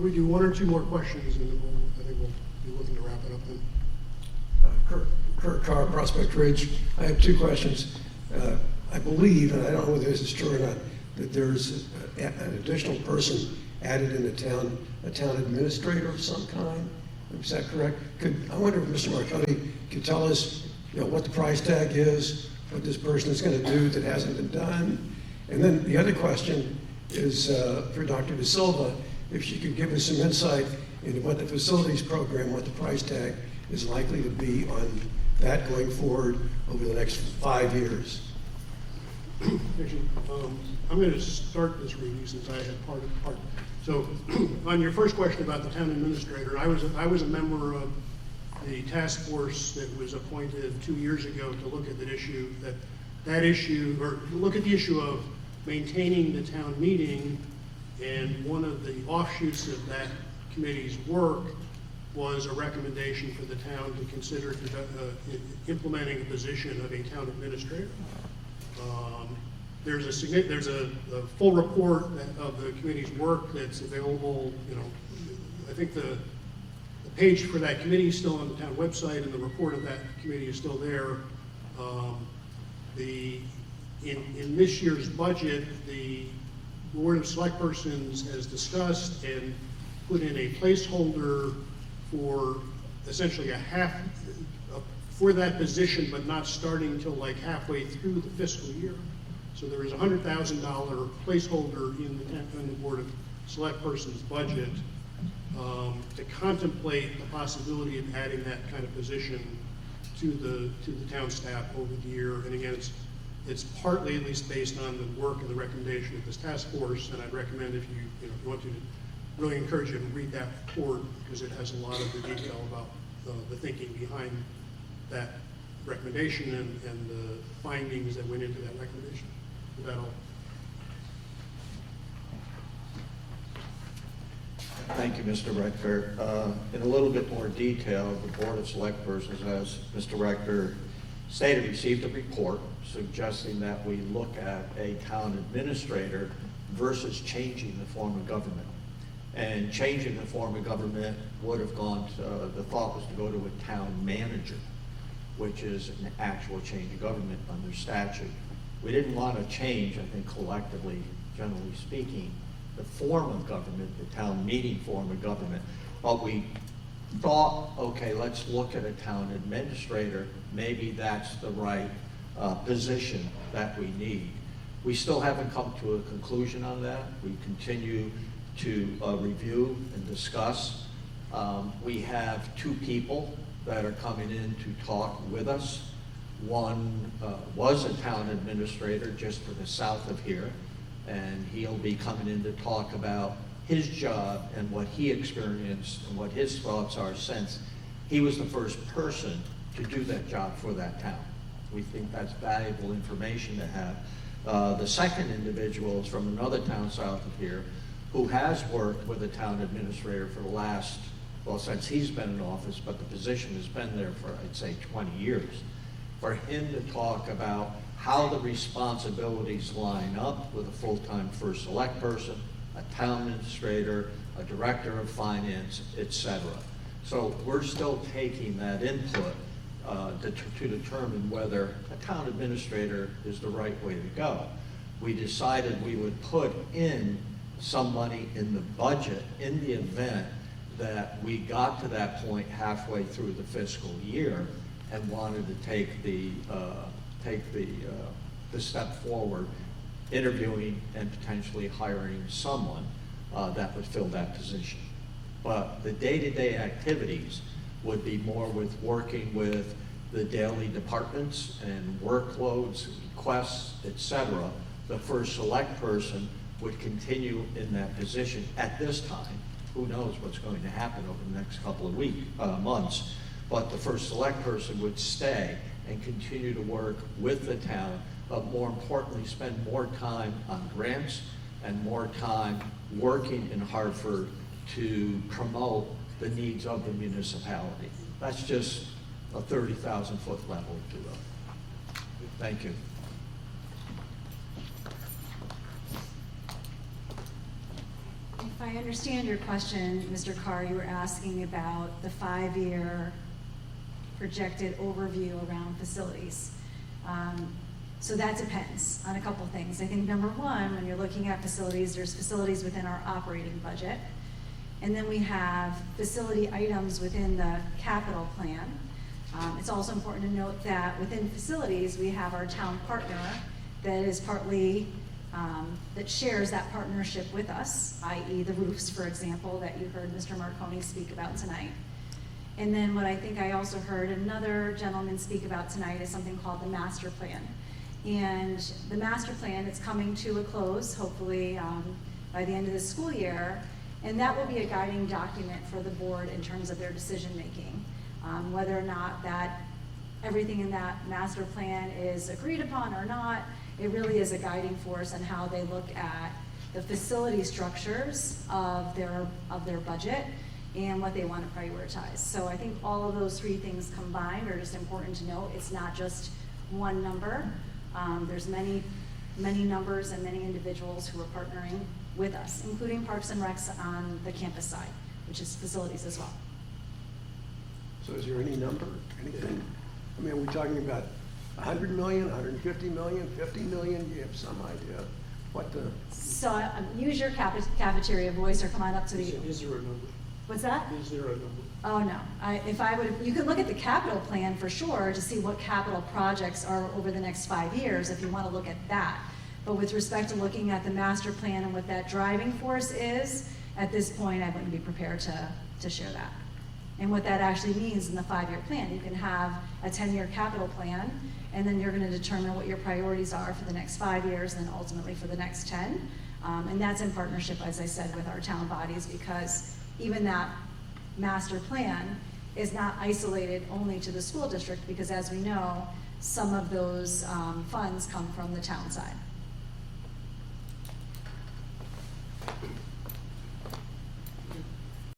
Why don't we do one or two more questions, and then I think we'll be looking to wrap it up then. Kurt Carr, Prospect Ridge. I have two questions. I believe, and I don't know whether this is true or not, that there's an additional person added in the town, a town administrator of some kind. Is that correct? I wonder if Mr. Marcotti could tell us, what the price tag is, what this person is going to do that hasn't been done. And then the other question is for Dr. De Silva, if she could give us some insight into what the facilities program, what the price tag is likely to be on that going forward over the next 5 years. Actually, I'm going to start this review since I had part. So, on your first question about the town administrator, I was a member of the task force that was appointed 2 years ago to look at that issue, or look at the issue of maintaining the town meeting, and one of the offshoots of that committee's work was a recommendation for the town to consider implementing a position of a town administrator. There's a full report of the committee's work that's available. I think the page for that committee is still on the town website, and the report of that committee is still there. In this year's budget, the Board of Selectpersons has discussed and put in a placeholder for essentially for that position, but not starting until like halfway through the fiscal year. So there is a $100,000 placeholder in the Board of Selectpersons budget to contemplate the possibility of adding that kind of position to the town staff over the year. And again, it's partly at least based on the work and the recommendation of this task force. And I'd recommend if you want to really encourage you to read that report, because it has a lot of the detail about the thinking behind that recommendation and the findings that went into that recommendation. With that all. Thank you, Mr. Rector. In a little bit more detail, the Board of Selectpersons, as Mr. Rector stated, received a report suggesting that we look at a town administrator versus changing the form of government. And changing the form of government would have gone to, the thought was to go to a town manager, which is an actual change of government under statute. We didn't want to change, I think collectively, generally speaking, the form of government, the town meeting form of government. But we thought, okay, let's look at a town administrator. Maybe that's the right position that we need. We still haven't come to a conclusion on that. We continue to review and discuss. We have two people that are coming in to talk with us. One was a town administrator just to the south of here, and he'll be coming in to talk about his job and what he experienced and what his thoughts are since he was the first person to do that job for that town. We think that's valuable information to have. The second individual is from another town south of here who has worked with a town administrator for the last, well, since he's been in office, but the position has been there for, I'd say, 20 years. For him to talk about how the responsibilities line up with a full-time first select person, a town administrator, a director of finance, etc. So we're still taking that input to determine whether a town administrator is the right way to go. We decided we would put in some money in the budget in the event that we got to that point halfway through the fiscal year and wanted to take the step forward, interviewing and potentially hiring someone that would fill that position. But the day-to-day activities would be more with working with the daily departments and workloads, requests, etc. The first select person would continue in that position at this time. Who knows what's going to happen over the next couple of months. But the first select person would stay and continue to work with the town, but more importantly, spend more time on grants and more time working in Hartford to promote the needs of the municipality. That's just a 30,000-foot level, if you will. Thank you. If I understand your question, Mr. Carr, you were asking about the 5-year projected overview around facilities. So that depends on a couple things. I think number one, when you're looking at facilities, there's facilities within our operating budget. And then we have facility items within the capital plan. It's also important to note that within facilities, we have our town partner that is partly, that shares that partnership with us, i.e. the roofs, for example, that you heard Mr. Marconi speak about tonight. And then what I think I also heard another gentleman speak about tonight is something called the master plan. And the master plan, it's coming to a close, hopefully by the end of the school year, and that will be a guiding document for the board in terms of their decision making. Whether or not that everything in that master plan is agreed upon or not, it really is a guiding force on how they look at the facility structures of their budget and what they want to prioritize. So I think all of those three things combined are just important to note. It's not just one number. There's many numbers and many individuals who are partnering with us, including Parks and Recs on the campus side, which is facilities as well. So is there any number, anything? I mean, are we talking about 100 million, 150 million, 50 million? Do you have some idea what the? So use your cafeteria voice or come on up to the. Is there a number? What's that? Is there a number? Oh, no. You could look at the capital plan for sure to see what capital projects are over the next 5 years if you want to look at that. But with respect to looking at the master plan and what that driving force is, at this point, I wouldn't be prepared to share that. And what that actually means in the 5-year plan. You can have a 10-year capital plan, and then you're going to determine what your priorities are for the next 5 years, and then ultimately for the next 10. And that's in partnership, as I said, with our town bodies, because even that master plan is not isolated only to the school district, because as we know, some of those funds come from the town side.